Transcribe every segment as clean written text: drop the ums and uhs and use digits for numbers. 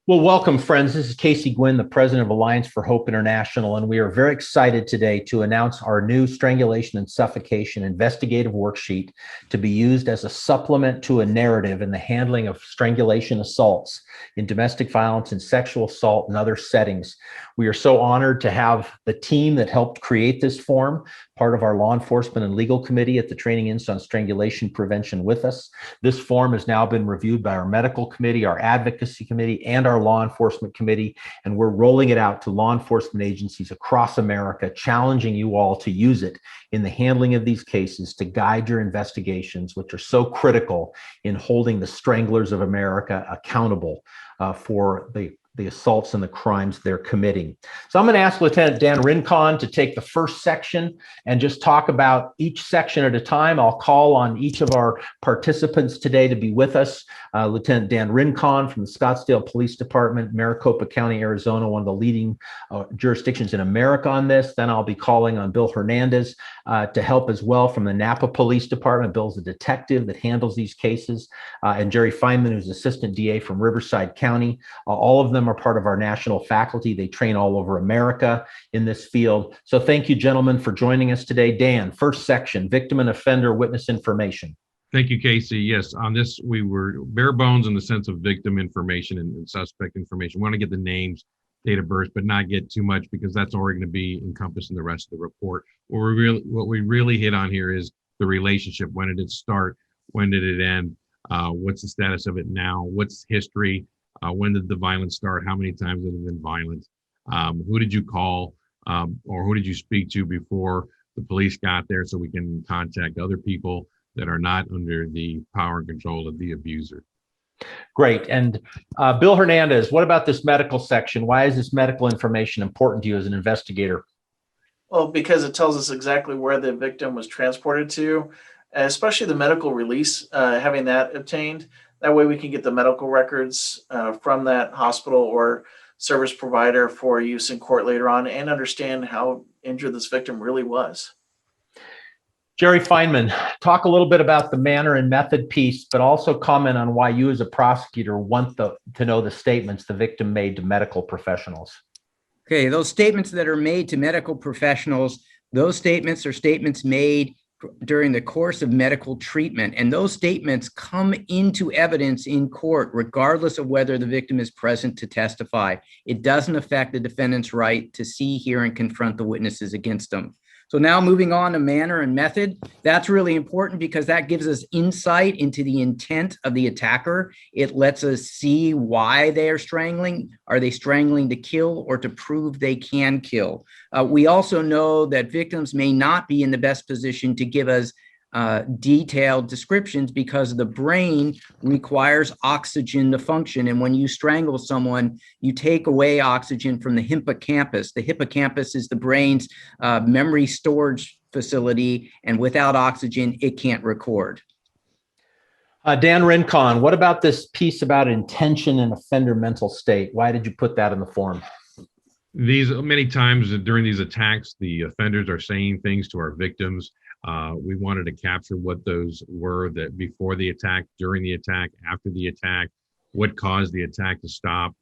Well, welcome, friends. This is Casey Gwynn, the president of Alliance for Hope International, and we are very excited today to announce our new strangulation and suffocation investigative worksheet to be used as a supplement to a narrative in the handling of strangulation assaults in domestic violence and sexual assault and other settings. We are so honored to have the team that helped create this form, part of our law enforcement and legal committee at the Training Institute on Strangulation Prevention with us. This form has now been reviewed by our medical committee, our advocacy committee, and our law enforcement committee, and we're rolling it out to law enforcement agencies across America, challenging you all to use it in the handling of these cases to guide your investigations, which are so critical in holding the stranglers of America accountable for the assaults and the crimes they're committing. So I'm going to ask Lieutenant Dan Rincon to take the first section and just talk about each section at a time. I'll call on each of our participants today to be with us. Lieutenant Dan Rincon from the Scottsdale Police Department, Maricopa County, Arizona, one of the leading jurisdictions in America on this. Then I'll be calling on Bill Hernandez to help as well from the Napa Police Department. Bill's a detective that handles these cases, and Jerry Feynman, who's Assistant DA from Riverside County. All of them are part of our national faculty. They train all over America in this field. So thank you, gentlemen, for joining us today. Dan, first section, victim and offender witness information. Thank you, Casey. Yes, on this, we were bare bones in the sense of victim information and suspect information. We want to get the names, date of birth, but not get too much because that's already going to be encompassed in the rest of the report. What we really hit on here is the relationship. When did it start? When did it end? What's the status of it now? What's history? When did the violence start? How many times has it been violent? Who did you call or who did you speak to before the police got there so we can contact other people that are not under the power and control of the abuser? Great. And Bill Hernandez, what about this medical section? Why is this medical information important to you as an investigator? Well, because it tells us exactly where the victim was transported to, especially the medical release, having that obtained. That way we can get the medical records from that hospital or service provider for use in court later on and understand how injured this victim really was. Jerry Feynman, talk a little bit about the manner and method piece, but also comment on why you as a prosecutor want to know the statements the victim made to medical professionals. Okay, those statements that are made to medical professionals, those statements are statements made during the course of medical treatment, and those statements come into evidence in court regardless of whether the victim is present to testify. It doesn't affect the defendant's right to see, hear, and confront the witnesses against them. So now moving on to manner and method, that's really important because that gives us insight into the intent of the attacker. It lets us see why they are strangling. Are they strangling to kill or to prove they can kill? We also know that victims may not be in the best position to give us detailed descriptions because the brain requires oxygen to function. And when you strangle someone, you take away oxygen from the hippocampus. The hippocampus is the brain's memory storage facility, and without oxygen, it can't record. Dan Rincon, what about this piece about intention and offender mental state? Why did you put that in the form? Many times during these attacks, the offenders are saying things to our victims. We wanted to capture what those were, that before the attack, during the attack, after the attack, what caused the attack to stop.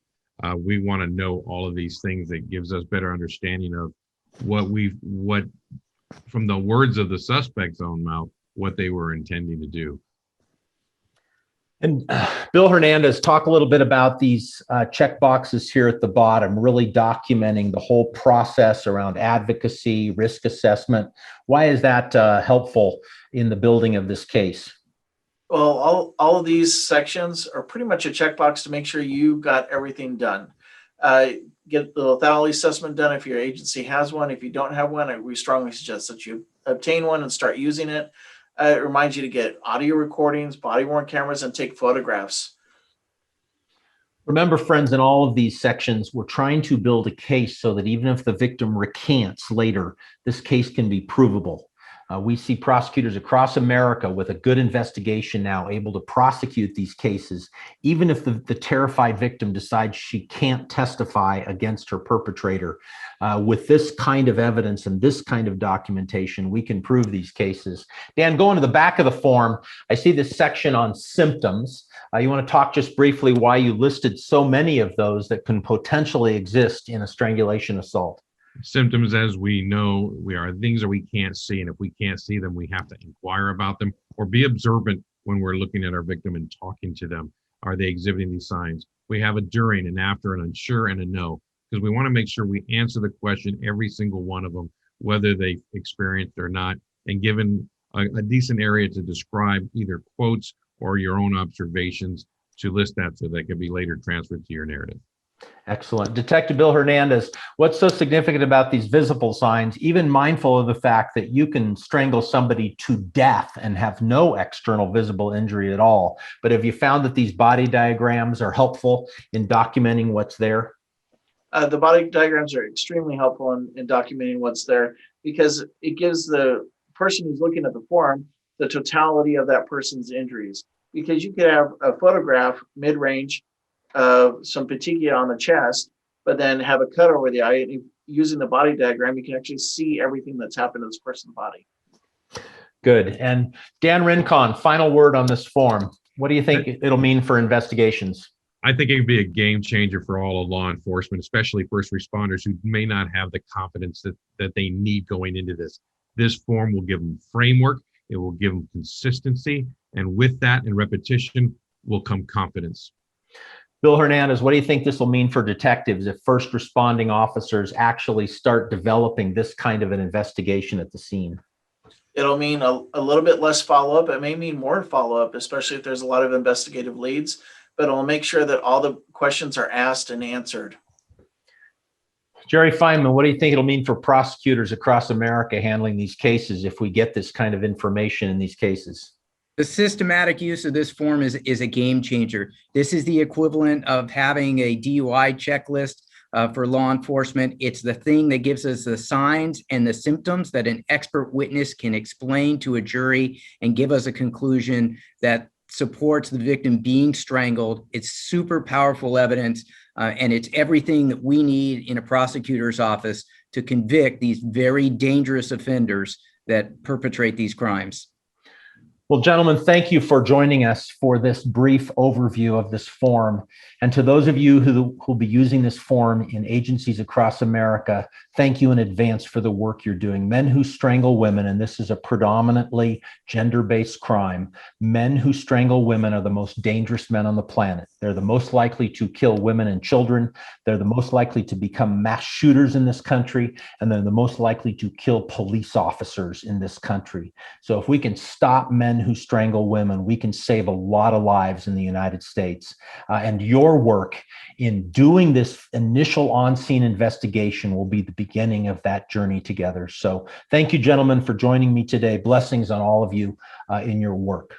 We want to know all of these things. That gives us better understanding of what from the words of the suspect's own mouth, what they were intending to do. And Bill Hernandez, talk a little bit about these check boxes here at the bottom, really documenting the whole process around advocacy, risk assessment. Why is that helpful in the building of this case? Well, all of these sections are pretty much a checkbox to make sure you got everything done. Get the lethality assessment done if your agency has one. If you don't have one, we strongly suggest that you obtain one and start using it. It reminds you to get audio recordings, body-worn cameras, and take photographs. Remember, friends, in all of these sections, we're trying to build a case so that even if the victim recants later, this case can be provable. We see prosecutors across America with a good investigation now able to prosecute these cases, even if the terrified victim decides she can't testify against her perpetrator. With this kind of evidence and this kind of documentation, we can prove these cases. Dan, going to the back of the form, I see this section on symptoms. You want to talk just briefly why you listed so many of those that can potentially exist in a strangulation assault? Symptoms, as we know, are things that we can't see. And if we can't see them, we have to inquire about them or be observant when we're looking at our victim and talking to them. Are they exhibiting these signs? We have a during, and after, an unsure, and a no, because we want to make sure we answer the question, every single one of them, whether they experienced or not, and given a decent area to describe either quotes or your own observations to list that so that can be later transferred to your narrative. Excellent. Detective Bill Hernandez, what's so significant about these visible signs, even mindful of the fact that you can strangle somebody to death and have no external visible injury at all? But have you found that these body diagrams are helpful in documenting what's there? The body diagrams are extremely helpful in documenting what's there because it gives the person who's looking at the form the totality of that person's injuries. Because you could have a photograph mid-range of some petechia on the chest, but then have a cut over the eye. And using the body diagram, you can actually see everything that's happened to this person's body. Good. And Dan Rincon, final word on this form. What do you think it'll mean for investigations? I think it could be a game changer for all of law enforcement, especially first responders who may not have the confidence that they need going into this. This form will give them framework. It will give them consistency. And with that and repetition will come confidence. Bill Hernandez, what do you think this will mean for detectives if first responding officers actually start developing this kind of an investigation at the scene? It'll mean a little bit less follow-up. It may mean more follow-up, especially if there's a lot of investigative leads, but it'll make sure that all the questions are asked and answered. Jerry Feynman, what do you think it'll mean for prosecutors across America handling these cases if we get this kind of information in these cases? The systematic use of this form is a game changer. This is the equivalent of having a DUI checklist for law enforcement. It's the thing that gives us the signs and the symptoms that an expert witness can explain to a jury and give us a conclusion that supports the victim being strangled. It's super powerful evidence, and it's everything that we need in a prosecutor's office to convict these very dangerous offenders that perpetrate these crimes. Well, gentlemen, thank you for joining us for this brief overview of this form. And to those of you who will be using this form in agencies across America, thank you in advance for the work you're doing. Men who strangle women, and this is a predominantly gender-based crime, men who strangle women are the most dangerous men on the planet. They're the most likely to kill women and children. They're the most likely to become mass shooters in this country, and they're the most likely to kill police officers in this country. So if we can stop men who strangle women, we can save a lot of lives in the United States. And your work in doing this initial on-scene investigation will be the beginning of that journey together. So thank you, gentlemen, for joining me today. Blessings on all of you in your work.